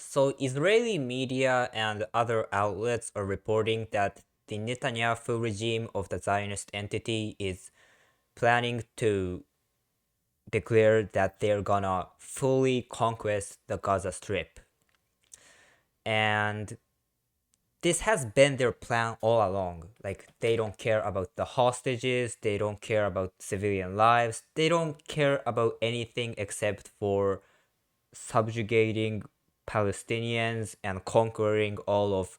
So, Israeli media and other outlets are reporting that the Netanyahu regime of the Zionist entity is planning to declare that they're gonna fully conquest the Gaza Strip. And this has been their plan all along. Like, they don't care about the hostages, they don't care about civilian lives, they don't care about anything except for subjugating Palestinians and conquering all of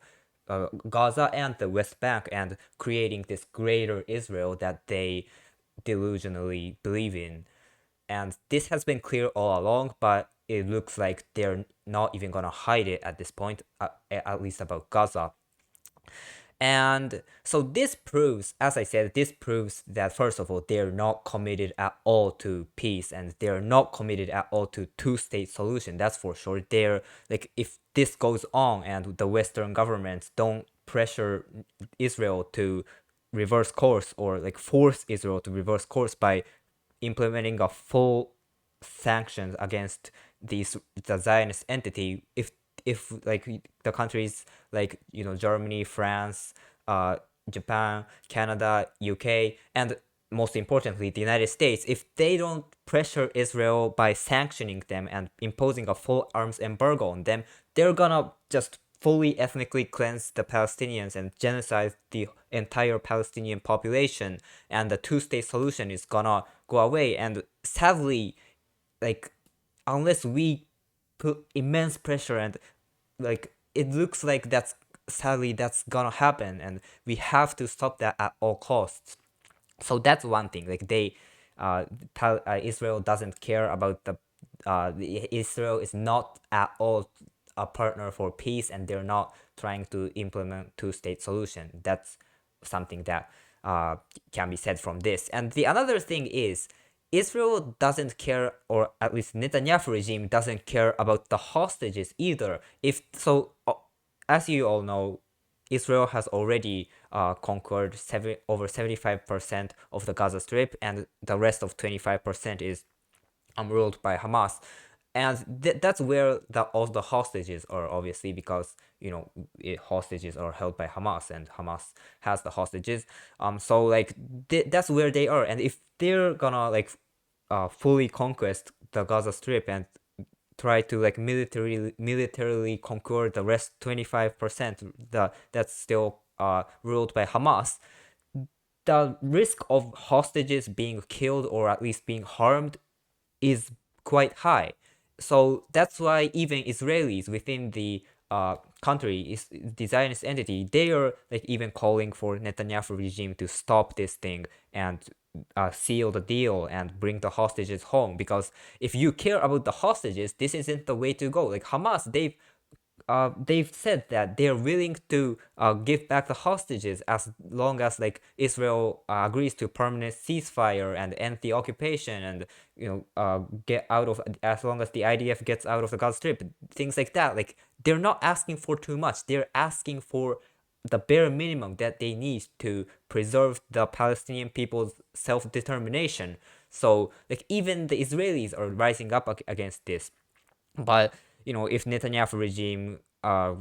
Gaza and the West Bank and creating this greater Israel that they delusionally believe in. And this has been clear all along, but it looks like they're not even gonna hide it at this point, at least about Gaza. And so this proves, as I said, this proves that first of all, they're not committed at all to peace and they're not committed at all to two-state solution. That's for sure. They're like, if this goes on and the Western governments don't pressure Israel to reverse course or like force Israel to reverse course by implementing a full sanctions against the Zionist entity, if like the countries like Germany, France, uh, Japan, Canada, UK, and most importantly the United States, if they don't pressure Israel by sanctioning them and imposing a full arms embargo on them, they're gonna just fully ethnically cleanse the Palestinians and genocide the entire Palestinian population, and the two-state solution is gonna go away. And sadly, like, unless we put immense pressure and like it looks like that's gonna happen, and we have to stop that at all costs. So that's one thing. Like Israel doesn't care about Israel is not at all a partner for peace, and they're not trying to implement two-state solution. That's something that can be said from this. And the another thing is, Israel doesn't care, or at least Netanyahu regime doesn't care about the hostages either. If so, as you all know, Israel has already conquered over 75% of the Gaza Strip, and the rest of 25% is ruled by Hamas. And that's where all the hostages are, obviously, because hostages are held by Hamas, and Hamas has the hostages. So like that's where they are, and if they're gonna like fully conquest the Gaza Strip and try to like militarily conquer the rest 25% that's still ruled by Hamas, the risk of hostages being killed or at least being harmed is quite high. So that's why even Israelis within the country, is the Zionist entity, they are like even calling for Netanyahu regime to stop this thing and seal the deal and bring the hostages home. Because if you care about the hostages, this isn't the way to go. Like Hamas, they've said that they're willing to give back the hostages as long as like Israel agrees to permanent ceasefire and end the occupation, and get out of, as long as the IDF gets out of the Gaza Strip, things like that. Like they're not asking for too much. They're asking for the bare minimum that they need to preserve the Palestinian people's self-determination. So like even the Israelis are rising up against this. But if Netanyahu regime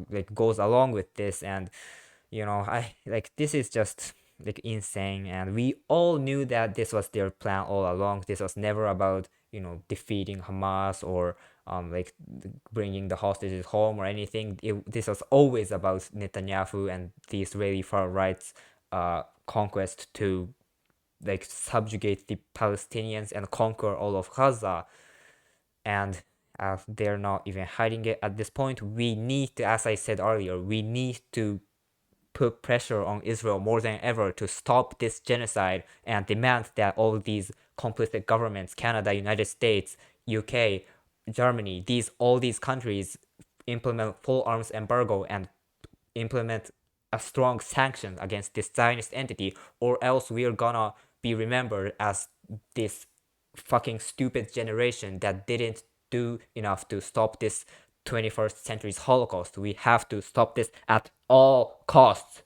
like goes along with this, and I like, this is just like insane, and we all knew that this was their plan all along. This was never about defeating Hamas or like bringing the hostages home or anything. This was always about Netanyahu and the Israeli far right's conquest to like subjugate the Palestinians and conquer all of Gaza. And they're not even hiding it at this point. We need to, as I said earlier, we need to put pressure on Israel more than ever to stop this genocide and demand that all these complicit governments, Canada, United States, UK, Germany, all these countries implement full arms embargo and implement a strong sanction against this Zionist entity, or else we are gonna be remembered as this fucking stupid generation that didn't do enough to stop this 21st century's Holocaust. We have to stop this at all costs.